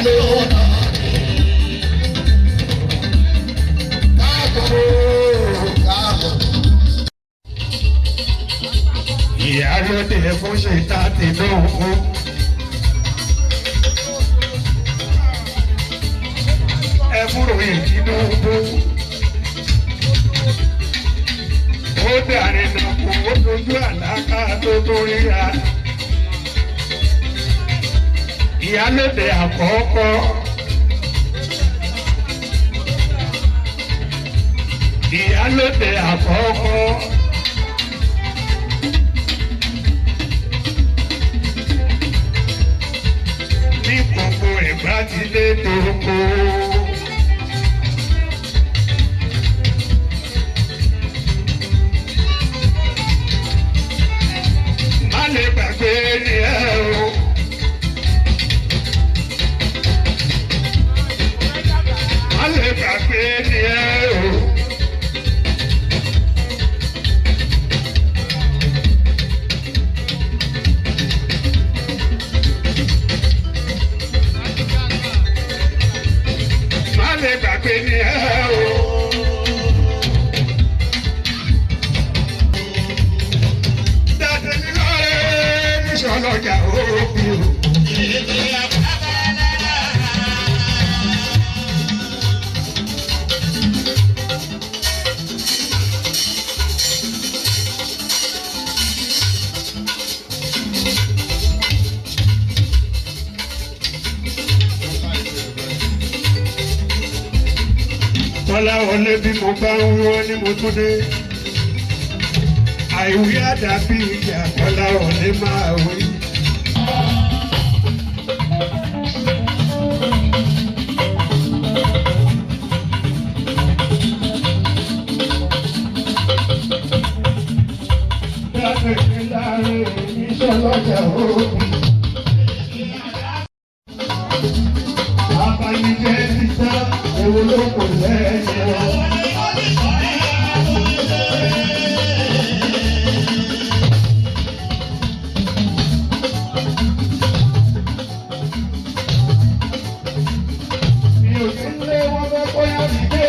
wálé ìyálóde fún ṣètà Tinubu. Ẹ̀fúrò Tinubu ó dàrin nàkó ó dojú àlákà tó torí ya. Ìyálóde àkọ́kọ́ ìyálóde àkọ́kọ́ ní gbogbo Ẹ̀gbá ti lé dòkó. Má lè gbàgbé ni ẹ o. Má lè gbàgbé ni ẹ o. Má lè gbàgbé ni ẹ o. Dàdé ní lọ́rẹ́ ní sọ́lọ́jà òbí o. Bọ́lá wọlé bí mo bá ń wọ́n ní mo tún dé. Àìwí àdàbí ìjà Bọ́lá wọlé máa wí. Dábẹ́ mi láàrin ìṣọ́lọ́jà òbí. Apanijẹ́ títà ewu ló kò lẹ́yìn o. Mi ò sí lé wọn fẹ́ bóyá mi dé.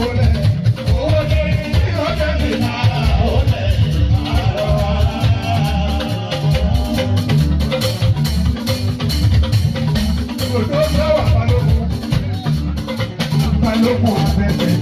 wọlé. Wọlé ọjọ́ mi máa wọlé. Òdó lọ́wọ́ balógun. Balógun afẹ́fẹ́.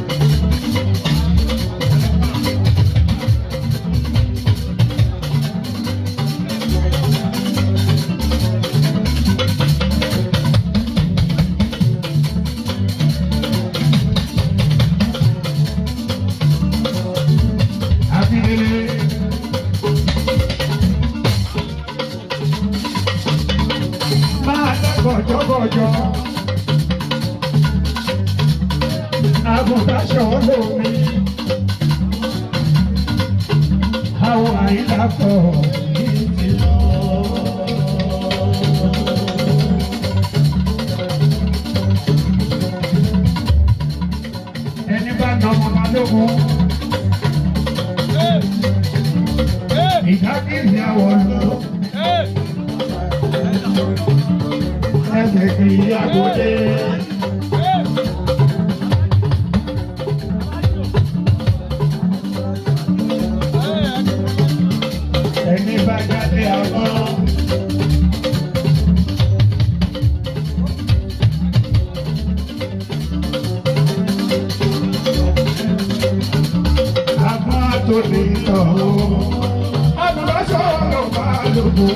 Bọ̀jọ̀bọ̀jọ̀ àgùntàṣọ lómi àwọn àìlápọ̀ ìdí lọ. Ẹni bá nà ọmọ balógun ìdákìrì àwọ̀ lọ. Agode. Ẹni bá jáde àwọn. Àmọ́ àtòlè tọ̀ ọ́. Àbúrò sọ̀rọ̀ bá lòbò.